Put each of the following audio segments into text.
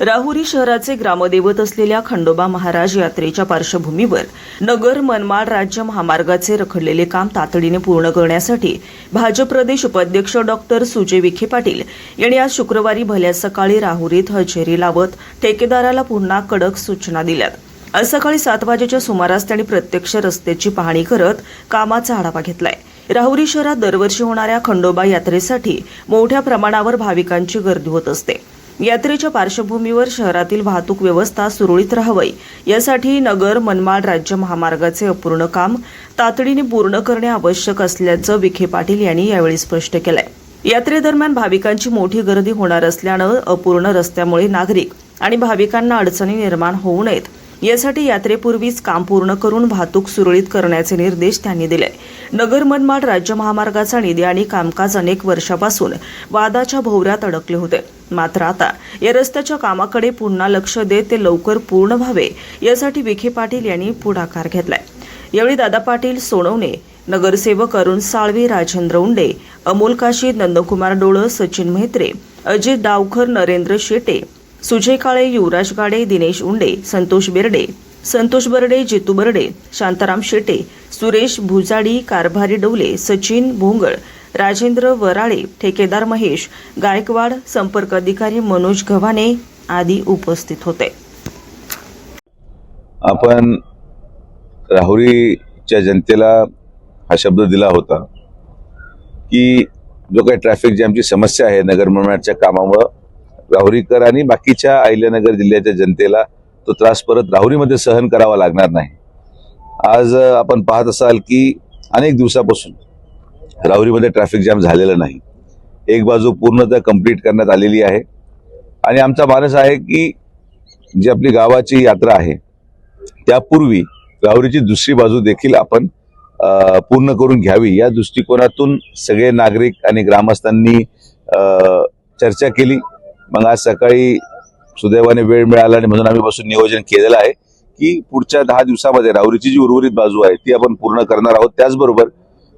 राहुरी शहराचे ग्रामदैवत असलेल्या खंडोबा महाराज यात्रेच्या पार्श्वभूमीवर नगर मनमाड राज्य महामार्गाचे रखडलेले काम तातडीने पूर्ण करण्यासाठी भाजप प्रदेश उपाध्यक्ष डॉक्टर सुजय विखे पाटील यांनी आज शुक्रवारी भल्या सकाळी राहुरीत हजेरी लावत ठेकेदाराला पुन्हा कडक सूचना दिल्यात। आज सकाळी 7 वाजेच्या सुमारास त्यांनी प्रत्यक्ष रस्त्याची पाहणी करत कामाचा आढावा घेतलाय। राहुरी शहरात दरवर्षी होणाऱ्या खंडोबा यात्रेसाठी मोठ्या प्रमाणावर भाविकांची गर्दी होत असते। यात्रेच्या पार्श्वभूमीवर शहरातील वाहतूक व्यवस्था सुरळीत राहावी यासाठी नगर मनमाड राज्य महामार्गाचे अपूर्ण काम तातडीने पूर्ण करणे आवश्यक असल्याचं विखे पाटील यांनी यावेळी स्पष्ट केलंय। यात्रेदरम्यान भाविकांची मोठी गर्दी होणार असल्यानं अपूर्ण रस्त्यामुळे नागरिक आणि भाविकांना अडचणी निर्माण होऊ नयेत यासाठी यात्रेपूर्वीच काम पूर्ण करून वाहतूक सुरळीत करण्याचे निर्देश त्यांनी दिले। नगर मनमाड राज्य महामार्गाचा निधी आणि कामकाज अनेक वर्षापासून वादाच्या भोवऱ्यात अडकले होते, मात्र आता या रस्त्याच्या कामाकडे पुन्हा लक्ष देत ते लवकर पूर्ण व्हावे यासाठी विखे पाटील यांनी पुढाकार घेतलाय। यावेळी दादा पाटील सोनवणे, नगरसेवक अरुण साळवी, राजेंद्र उंडे, अमोल काशी, नंदकुमार डोळ, सचिन मेहत्रे, अजित डावकर, नरेंद्र शेटे, सुजय काळे, युवराज गाडे, दिनेश उंडे, संतोष बर्डे, जितू बर्डे, शांताराम शेटे, सुरेश भुजाडी, कारभारी डवले, सचिन भोंगळ, राजेंद्र वराळे, ठेकेदार महेश गायकवाड, संपर्क अधिकारी मनोज गव्हाणे आदी उपस्थित होते। आपण राहुरीच्या जनतेला हा शब्द दिला होता की जो काही ट्रॅफिक जॅमची समस्या आहे नगर मनमाडच्या कामामुळे राहुरीकर आणि बाकीच्या अहिल्यानगर जिल्ह्याच्या जनतेला तो त्रास परत राहुरीमध्ये सहन करावा लागणार नाही। आज आपण पाहत असाल की अनेक दिवसापासून राहुरीमध्ये ट्रॅफिक जॅम झालेला नाही। एक बाजू पूर्णतः कंप्लीट करण्यात आलेली आहे आणि आमचा मानस आहे की जी आपली गावाची यात्रा आहे त्यापूर्वी राहुरीची दुसरी बाजू देखील आपण पूर्ण करून घ्यावी या दृष्टिकोनातून सगळे नागरिक आणि ग्रामस्थांनी चर्चा केली। मग आज सकाळी सुदैवाने वेळ मिळाला आणि म्हणून आम्ही बसून नियोजन केलेलं आहे की पुढच्या 10 दिवसामध्ये राहुरीची जी उर्वरित बाजू आहे ती आपण पूर्ण करणार आहोत। त्याचबरोबर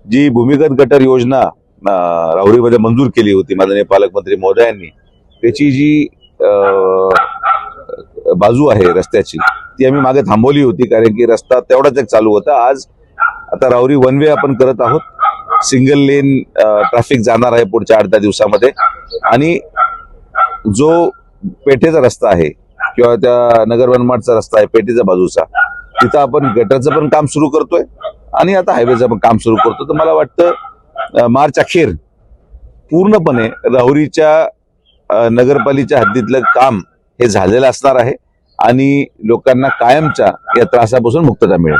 जी भूमिगत गटर योजना राहुरीमध्ये मंजूर केली होती माननीय पालकमंत्री महोदयांनी, त्याची जी बाजू आहे रस्त्याची ती आम्ही मागे थांबवली होती कारण की रस्ता तेवढाच एक चालू होता। आज आता राहुरी वन वे आपण करत आहोत, सिंगल लेन ट्रॅफिक जाणार आहे पुढच्या 8-10 दिवसामध्ये आणि जो पेठेचा रस्ता आहे किंवा त्या नगर मनमाडचा रस्ता आहे पेठेच्या बाजूचा तिथं आपण गटरचं पण काम सुरू करतोय आणि आता हायवेचं पण काम सुरू करतो। तर मला वाटतं मार्च अखेर पूर्णपणे राहुरीच्या नगरपालिकेच्या हद्दीतलं काम हे झालेलं असणार आहे आणि लोकांना कायमच्या या त्रासापासून मुक्तता मिळेल।